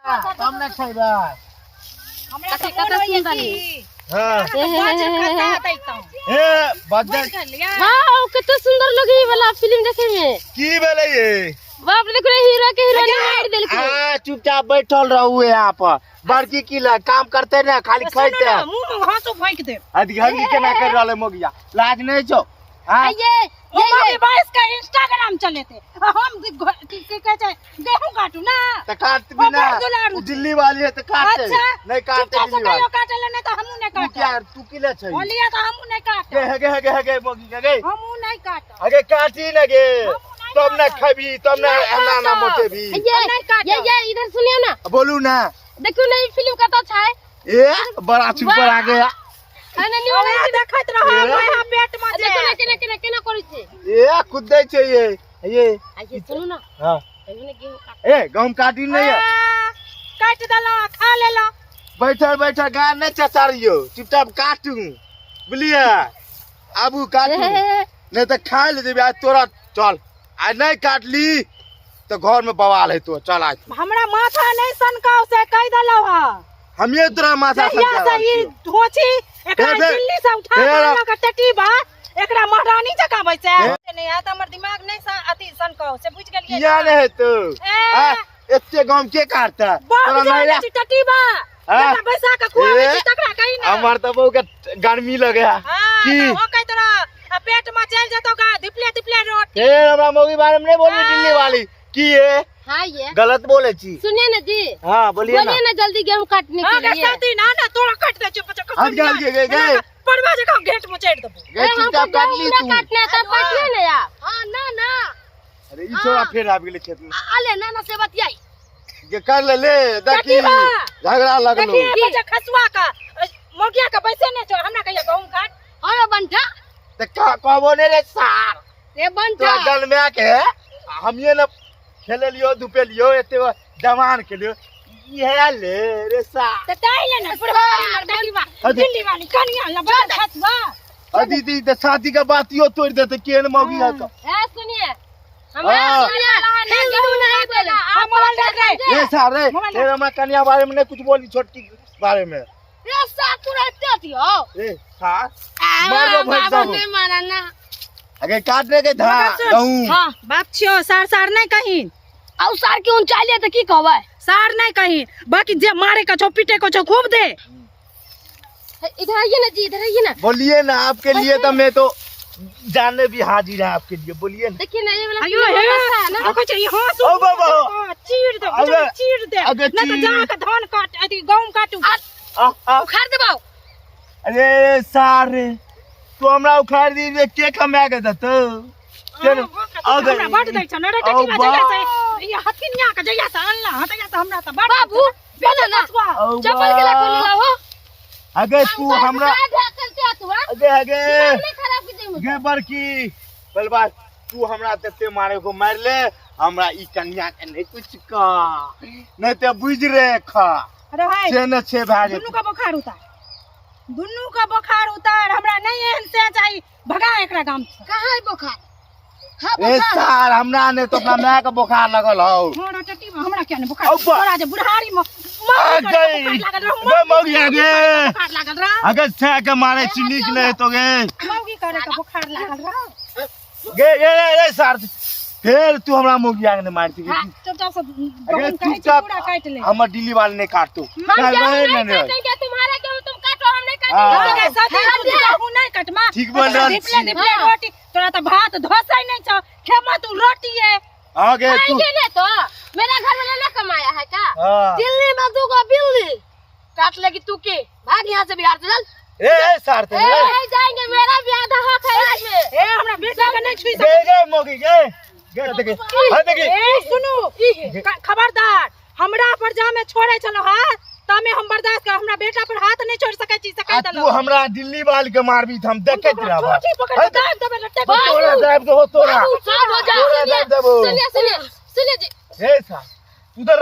तब न खैबा हमरा त कत सुंदर हां ए बजट वाह कत सुंदर लगी वाला फिल्म देखे में की भेलै ये बाप रे देखो हीरो के हीरोइन मार देल के हां चुपचाप बैठल रहू यहां पर बड़की की ला काम करते ना खाली खैते मुंह में हाथों फेंक दे अधिकारी केना कर रहले मोगिया लाज नहीं छौ हां ये बाईस का इंस्टाग्राम चलेते हम के कहे गेहूं काटू ना त काट भी ना दिल्ली वाली है त काटते नहीं काटते दिल्ली वाली काटे ले नहीं तो हमू नहीं काटे क्या तू किले छै बोलिए तो हमू नहीं काटे गे मोगी गे हमू नहीं काटे अगे काटी न गे तब न खबी तब न एना ना मोटे भी ये इधर सुनियो ना बोलू ना देखो नहीं फिल्म कत छै ए बड़ा सुपर आ गया अने न्यू देखत रहो यहाँ पेट में जे केना करै छै ए कुदै छै ये आइए सुनो ना हां एने गेहूं काट ए गहूं काटी नहीं है काट देलो खा लेलो बैठल गान नहीं चचारियो चुपचाप काटू बुलिया आबू काटू नहीं तो खा ले जेबे आज तोरा चल आज नहीं काट ली तो घर में बवाल है तो चल आज हमरा माथा नहीं सनकाव से कह देलो हा हम ये तोरा माथा सनका सही धोची एकरा दिल्ली से उठा देलो का टटी बा एकरा महारानी जका बैसे नहीं आ त हमर दिमाग नहीं अति सनकाव से बुझ गेलिए किया नहीं तो एते गांव के काटता तोरा नहीं टटी बा जका बैसा का खुआवे तकरा कहीं ना हमर त बहु के गर्मी लगे की हो कह तोरा पेट में चल जतो का धिपले रोटी ए हमरा मोगी बारे में नहीं बोली दिल्ली वाली की है हां ये गलत बोले छी सुनिए ना जी हां बोलिए ना जल्दी गेहूं काटने के लिए साथी ना तोरा काट दे चुप आज गए परवा जका गेट में चढ़ देबो गे चुपचाप काट ली तू काटने तब काटिए ना यार हां ना अरे ई छोरा फिर आ गेले खेत में आले ना से बतियाई ये कर ले देखी झगड़ा लगलो देखी बजा खसुआ का मोगिया का पैसे ने छोड़ हमरा कहिया गहूं काट अरे बंठा त कहबो ने रे सार रे बंठा तो जल में के हम ये न खेले लियो धुपे लियो एते जवान के लियो ये ले रे सार त ताइले ना पुरवा दिल्ली वाली कनिया ना बजा खसुआ दीदी तो शादी का बातियो तोड़ देते केन मौगी है तो ए सुनिए हमरा गेहूं नहीं बोला आ मोबाइल दे ये सारे तेरे हम कन्या बारे में नहीं कुछ बोली छोटकी बारे में रे साकुर हत्या दियो ए सार मार दो भाई साहब नहीं मारा ना अगे काटने के धा गहूं हां बाप छियो सार नहीं कहीं औ सार के ऊंचाई ले त की कहबै सार नहीं कहीं बाकी जे मारे का छो पीटे को छो खूब दे इधर आइए ना जी इधर आइए ना बोलिए ना आपके लिए तो मैं तो जाने भी हाजिर है आपके लिए बोलिए ना देखिए ना ये वाला अयो है ना देखो चाहिए हां सो ओ बाबा चीर दे चीर दे ना तो जा के धान काट अति गहूं काटू उखाड़ देबो अरे सारे तू हमरा उखाड़ दी के कमा के दत हमरा बाट दै छ न रे टटी में जइया से ये हथिनिया के जइया से अनला हटैया से हमरा त बाबू बोलो ना चप्पल के ला खोल लाओ अगे तू हमरा अगे गे बड़की बलबा तू हमरा तते मारे को मार ले हमरा ई कन्या के नहीं कुछ का नहीं ते बुझ रे खा अरे भाई से न छे भागे दुन्नु का बुखार उतार हमरा नहीं एहन से चाहिए भगा एकरा गाम से कहां है बुखार ए सार हमरा ने तो अपना मां के बुखार लगल हौ मोरा टट्टी में हमरा क्या ने बुखार तोरा जे बुढ़ारी में मौगी आगे बुखार लागल रहा अगर छे के मारे चिन्नी के नहीं तो गे मौगी करे का बुखार लागल रहा गे सार फिर तू हमरा मौगी आगे मार दी चुपचाप से अगर कहे पूरा काट ले हमर दिल्ली वाले ने काट तू काटेंगे तुम्हारा गेहूं तुम काटो हम नहीं काटेंगे साथी गेहूं नहीं कटमा ठीक बोल रहा दिपले रोटी तोरा त भात धोसाई नहीं छ खेमा तू रोटी है आगे तू नहीं तो मेरा घर में ना कमाया है क्या हां दिल्ली में तू को बिल्ली काट लेगी तू के भाग यहां से बिहार चल ए सार ते जाएंगे मेरा भी आधा हक है इसमें ए हमरा बेटा के नहीं छुई सके गे मौगी गे देखे देखे ए सुनो खबरदार हमरा पर जा में छोड़े चलो हां तमे हम बर्दाश्त कर हमरा बेटा पर हाथ नहीं छोड़ सकै छी सकै दलो तू हमरा दिल्ली वाल के मारबी हम देखैत रहबा छोटी पकड़ दाब देबे लट्टे तोरा दाब देबो तोरा सुनिए जी हे सार उधर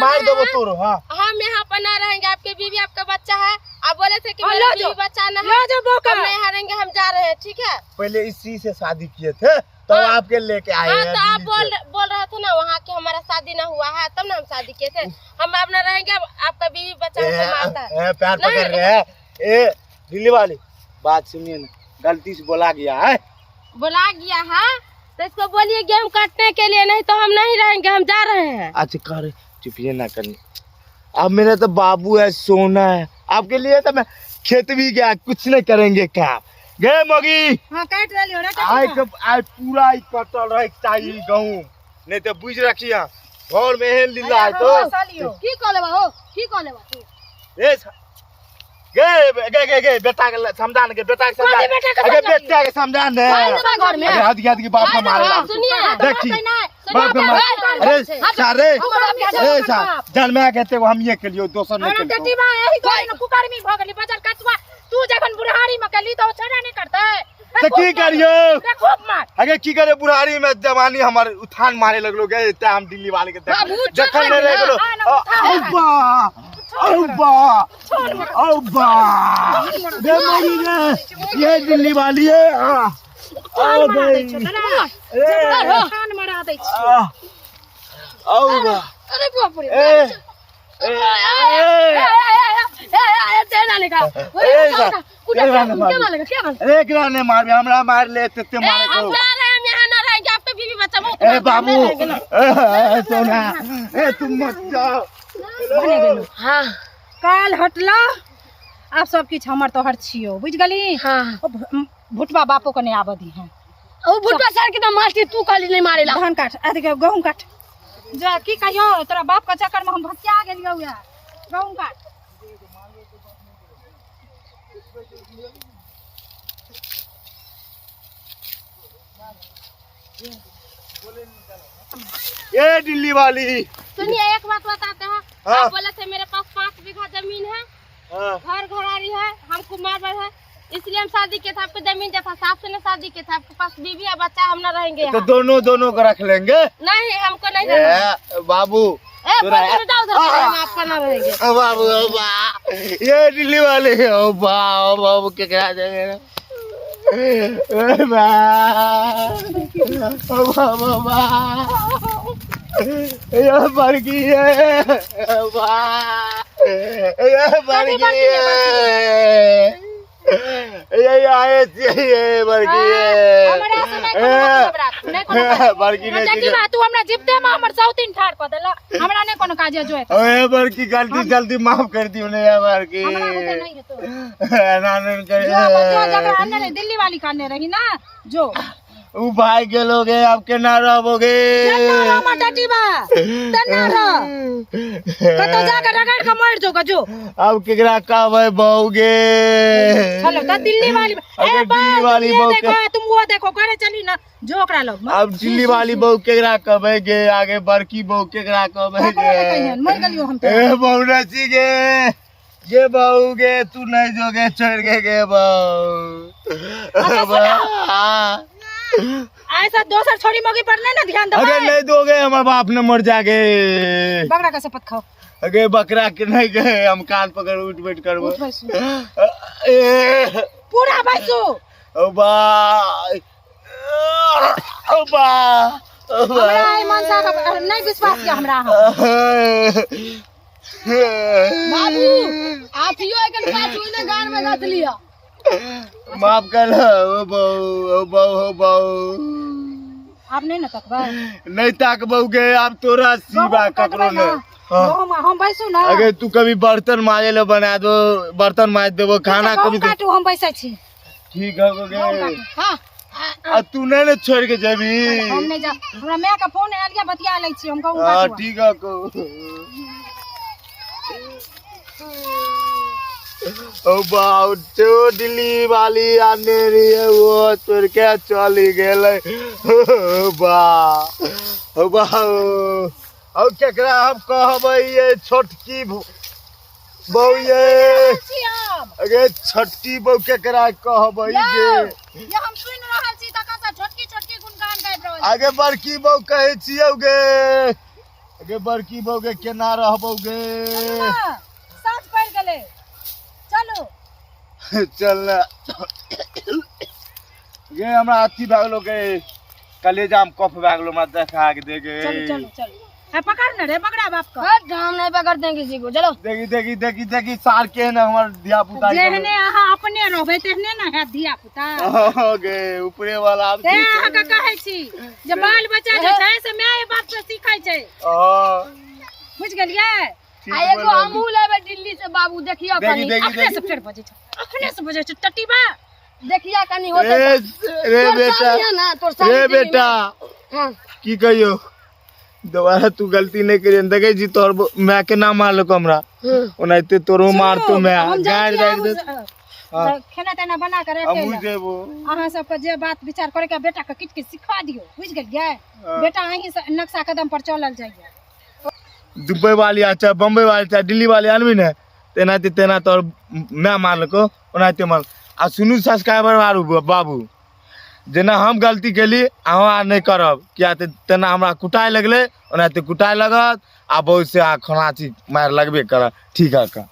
मार देबो तोरो हां हम यहाँ पर ना रहेंगे आपके बीवी आपका बच्चा है आप बोले थे कि मेरा बीवी बच्चा ना है ले जा बोका हम नहीं हारेंगे हम जा रहे हैं ठीक है पहले इसी से शादी किए थे तो आपके लेके आए हाँ हैं तो आप दिल्ली से। बोल रहे थे ना वहाँ कि हमारा शादी ना हुआ है, तब ना हम शादी किए थे। हम अपना रहेंगे, आपका बीवी बच्चा हमको मारता है। प्यार नहीं, पकड़ रहे हैं। ए दिल्ली वाली बात सुनिए ना, गलती से बोला गया है। बुला गया है तो इसको बोलिए गेहूँ काटने के लिए, नहीं तो हम नहीं रहेंगे, हम जा रहे हैं। अच्छा कर चुपिए ना करनी। अब मेरा तो बाबू है, सोना है, आपके लिए तो मैं खेत भी गया, कुछ नहीं करेंगे काम। गए मोगी हां काट रही हो ना आय कब आय पूरा ही कटल रहे चाहिए गहूं, नहीं तो बुझ रखिया घर में हेल लीला है तो की कहले बा हो, की कहले बा तू? ए गे बेटा के समझान के, बेटा के समझान, अगे बेटा के समझान ने घर में अरे हद के बाप का मारेगा सुनिए, देखी बाप का सुनिए, मार। अरे सारे ए सा जान में कहते हम ये के लिए दोसर नहीं अरे करते। टट्टी बा यही तो न कुकर में भगली बजल कचवा तू जखन बुढ़ारी में कली तो छोड़ा नहीं करते तो की करियो खूब मार। अगे की करे बुढ़ारी में जवानी हमारे उठान मारे लगलो गए ते हम दिल्ली वाले के देखल नहीं रह गेलो। औबा गे मरी गे ये दिल्ली वाली है। आ गई कान मरा दै छी। औबा अरे बाप रे, ए अरे एकरा ने मार हमरा मार ले ते मारे को। ए बाबू सोना ए तुम मत जाओ। हाँ काल हटला आप सब किछ हमर तोहर छियो बुझ गली। हाँ भुटवा बापो के नहीं आबदी है। ओ भुटवा सर के तो मास्टर तू खाली नहीं मारेला। धान काट अरे गहूं काट जा की कहियो तोरा बाप के चक्कर में हम भसिया गेलियो या गहूं काट। ये दिल्ली वाली सुनिए एक बात बताते हैं। हाँ। आप बोले थे मेरे पास 5 बीघा जमीन है, घर घरारी है, हम कुमार बर है, इसलिए हम शादी के थे। आपको जमीन जैसा साफ से शादी के थे, आपके पास बीवी है, बच्चा, हम ना रहेंगे तो यहाँ। दोनों को रख लेंगे। नहीं हमको नहीं रहना। बाबू हम आपका ना रहेंगे। बाबू ये दिल्ली वाले बाबू क्या करा देंगे ये मर गई है ये मर गई है ये आए ये मर गई है बड़की ने तू हमरा जिब्दे में हमर सौतीन ठाड़ क देला हमरा ने कोनो काजे जोए ओए बड़की गलती जल्दी माफ कर दियो ने यार बड़की हमरा होते नहीं है तो नानन कर जो जगह हमने दिल्ली वाली काने रही ना जो उ भाई के लोग है आपके ना रहोगे तना मटटीबा तना रो कतो जाकर रगड़ के मर जो जो अब केकरा कहबे बहुगे चलो त दिल्ली वाली अगर दिल्ली वाली बहू के देखो तुम वो देखो करे चली ना जो ओकरा लोग अब दिल्ली वाली बहू केकरा कहबे गे आगे बड़की बहू केकरा कहबे गे मर गलियो हम तो ए बहू नची गे ये बहू गे तू नहीं जोगे छोड़ के बहू ऐसा दोसर छोड़ी मगी पर नहीं ना ध्यान दो अगर नहीं दोगे हमारे बाप ने मर जागे बकरा का शपथ खाओ अगे बकरा के नहीं गए हम कान पकड़ उठ बैठ करबो उठ बैसो ए पूरा बैसो ओ भाई ओ बा हमरा ईमान सा का नहीं विश्वास किया हमरा बाबू आप यो एकन पास होने गान में गात लिया। माफ कर ओ बहू आप नहीं ना तकबा नहीं ताक बहू गे आप तोरा सीबा ककरो ने हम बैसू ना अगर तू कभी बर्तन माजे ले बना दो बर्तन माज देबो खाना कभी काटू हम बैसे छी ठीक है गे हां तू नहीं छोड़ के जेबी हम नहीं जा हमरा मैं का फोन आलिया बतिया ले छी हम कहूं हां ठीक है को ओ बाऊ तो दिल्ली वाली आने रही है वो तोड़ के चली गेले बा ओ बाऊ अब केकरा हम कहबै ये छोटकी बहू ये अगे छोटकी बहू केकरा कहबै ये हम सुन रहल छी तका सा छोटकी छोटकी गुणगान गाइब रहल आगे बड़की बहू कहै छियौ गे आगे बड़की बहू के केना रहबौ गे साथ पड़ गेले चलो चल गे हमरा अथी भगलो गे कलेजा में कफ भए गेलो, हमरा देखा के देखे। चलो चलो चलो, है पकड़ न रे पकड़ा बाप का। हट, हम नहीं पकड़ते हैं किसी को, चलो। देखी देखी देखी देखी सार के न हमर धिया पुता जेहने अहाँ अपने रहबै तेहने न है धिया पुता। गे ऊपरे वाला ते अहाँ के कहै छी जे बाल बच्चा जे छै से माय बाप से सीखै छै, बुझ गेलियै। आ एगो हमहू लेबै दिल्ली से बाबू, देखियो कनी। अपने से फेर बजै छै, अपने से बजै छै टटीबा। देखिया कनी होते रे बेटा, रे बेटा हां की कहियो, दोबारा तू गलती नहीं करिए। देखे जी तोर मैं के ना मारलो हमरा, ओनाइते तोरो मार तो मैं गाड़ गाड़ दे। खाना ताना बना के रखे हमहू जेबो। अहाँ सबके जे बात विचार करे के बेटा के किट के सिखा दियो, बुझ गेलियै। बेटा अहीं से नक्शा कदम पर चलल जाइए। दुबई वाली अच्छा, बम्बई वाली अच्छा, दिल्ली वाली आदमी ने तेनाते तेना तोर मैं मारलको, ओनाइते मार। आ सुनू सब्सक्राइबर बाबू, जेना हम गलती केली अहाँ नहीं करब, किया तेना हमरा कुटाई लगले, ओनाइते कुटाई लगत आ बहुत से खाना चीज मार लगबे करत। ठीक है का।